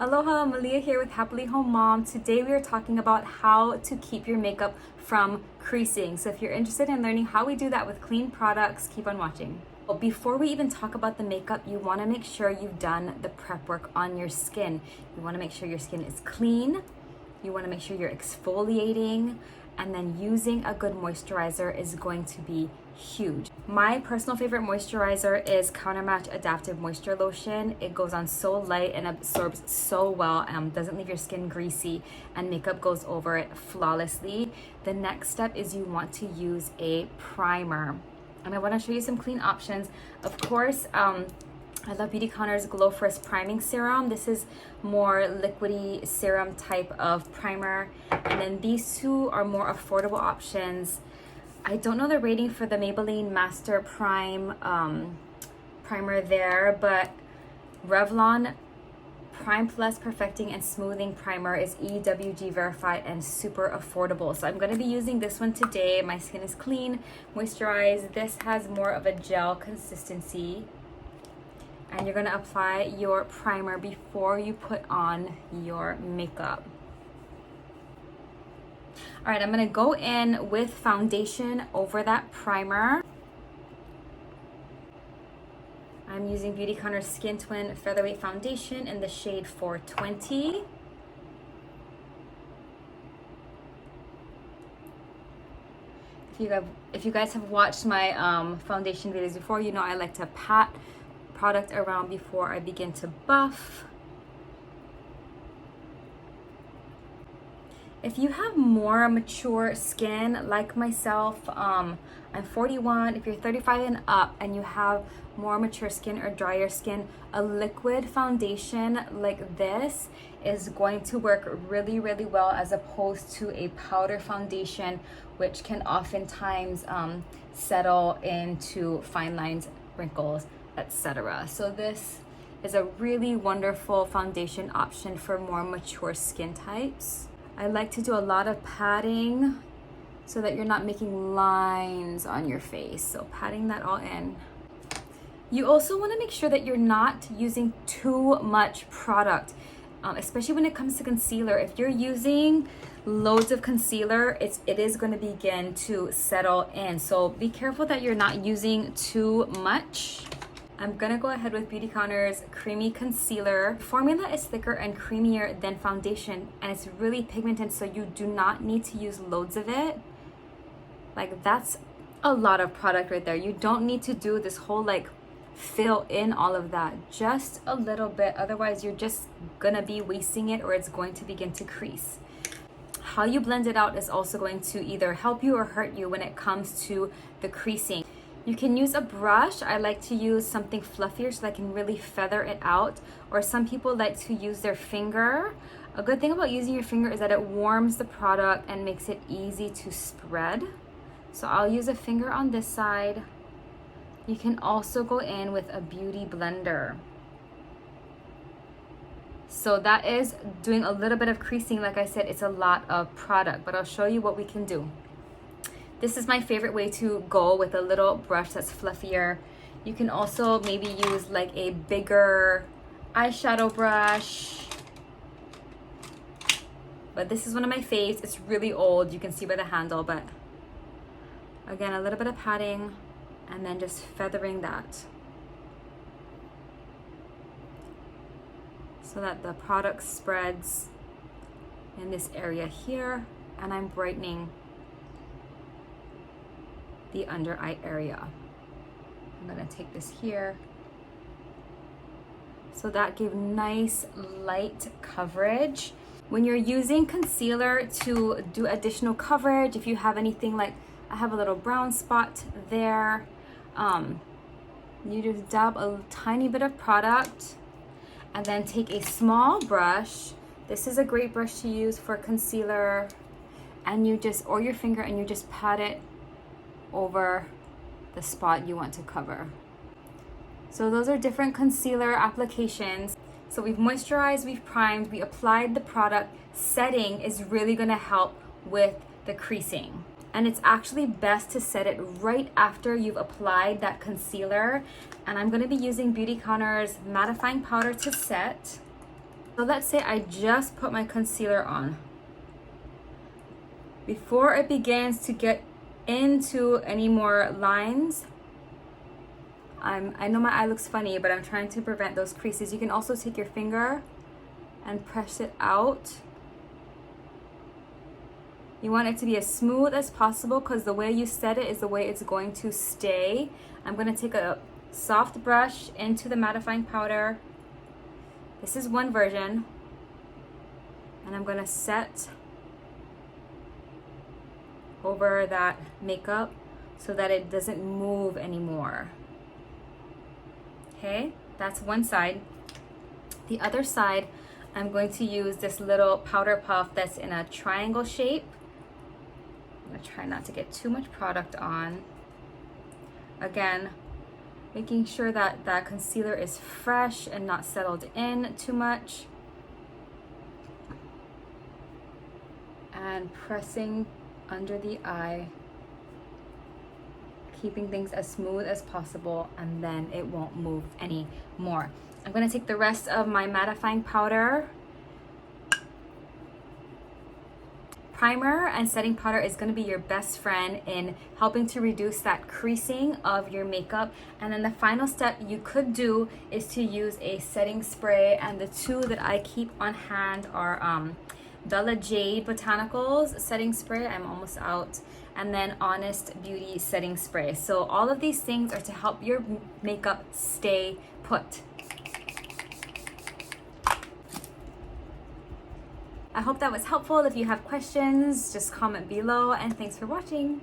Aloha, Malia here with Happily Home Mom. Today we are talking about how to keep your makeup from creasing. So if you're interested in learning how we do that with clean products, keep on watching. But before we even talk about the makeup, you want to make sure you've done the prep work on your skin. You want to make sure your skin is clean. You want to make sure you're exfoliating, and then using a good moisturizer is going to be huge. My personal favorite moisturizer is Countermatch Adaptive Moisture Lotion. It goes on so light and absorbs so well, doesn't leave your skin greasy, and makeup goes over it flawlessly. The next step is you want to use a primer. And I want to show you some clean options. Of course, I love Beautyconner's Glow First Priming Serum. This is more liquidy serum type of primer. And then these two are more affordable options. I don't know the rating for the Maybelline Master Prime primer there, but Revlon Prime Plus Perfecting and Smoothing Primer is EWG verified and super affordable. So I'm going to be using this one today. My skin is clean, moisturized. This has more of a gel consistency. And you're going to apply your primer before you put on your makeup. All right, I'm going to go in with foundation over that primer. I'm using Beautyconner's Skin Twin Featherweight Foundation in the shade 420. If you guys have watched my foundation videos before, you know I like to pat product around before I begin to buff. If you have more mature skin like myself, I'm 41. If you're 35 and up and you have more mature skin or drier skin, a liquid foundation like this is going to work really, really well as opposed to a powder foundation, which can oftentimes settle into fine lines, wrinkles, etc. So this is a really wonderful foundation option for more mature skin types. I like to do a lot of patting so that you're not making lines on your face. So patting that all in. You also want to make sure that you're not using too much product, especially when it comes to concealer. If you're using loads of concealer, it is going to begin to settle in. So be careful that you're not using too much. I'm gonna go ahead with Beautyconner's Creamy Concealer. Formula is thicker and creamier than foundation, and it's really pigmented, so you do not need to use loads of it. Like, that's a lot of product right there. You don't need to do this whole like fill in all of that, just a little bit. Otherwise, you're just gonna be wasting it, or it's going to begin to crease. How you blend it out is also going to either help you or hurt you when it comes to the creasing. You can use a brush. I like to use something fluffier so that I can really feather it out. Or some people like to use their finger. A good thing about using your finger is that it warms the product and makes it easy to spread. So I'll use a finger on this side. You can also go in with a beauty blender. So that is doing a little bit of creasing. Like I said, it's a lot of product, but I'll show you what we can do. This is my favorite way to go, with a little brush that's fluffier. You can also maybe use like a bigger eyeshadow brush. But this is one of my faves. It's really old. You can see by the handle, but again, a little bit of patting and then just feathering that so that the product spreads in this area here, and I'm brightening the under eye area. I'm gonna take this here. So that gave nice light coverage. When you're using concealer to do additional coverage, if you have anything like, I have a little brown spot there, you just dab a tiny bit of product and then take a small brush. This is a great brush to use for concealer, and you just, or your finger, and you just pat it over the spot you want to cover. So those are different concealer applications. So we've moisturized, we've primed, we applied the product. Setting is really going to help with the creasing. And it's actually best to set it right after you've applied that concealer. And I'm going to be using Beautyconner's mattifying powder to set. So let's say I just put my concealer on. Before it begins to get into any more lines, I know my eye looks funny, but I'm trying to prevent those creases. You can also take your finger and press it out. You want it to be as smooth as possible because the way you set it is the way it's going to stay. I'm going to take a soft brush into the mattifying powder. This is one version. And I'm going to set over that makeup so that it doesn't move anymore. Okay, that's one side. The other side, I'm going to use this little powder puff that's in a triangle shape. I'm gonna try not to get too much product on. Again, making sure that that concealer is fresh and not settled in too much. And pressing under the eye, keeping things as smooth as possible, and then it won't move anymore. I'm gonna take the rest of my mattifying powder. Primer and setting powder is going to be your best friend in helping to reduce that creasing of your makeup. And then the final step you could do is to use a setting spray, and the two that I keep on hand are Bella Jade Botanicals setting spray, I'm almost out, and then Honest Beauty setting spray. So all of these things are to help your makeup stay put. I hope that was helpful. If you have questions, just comment below, and thanks for watching.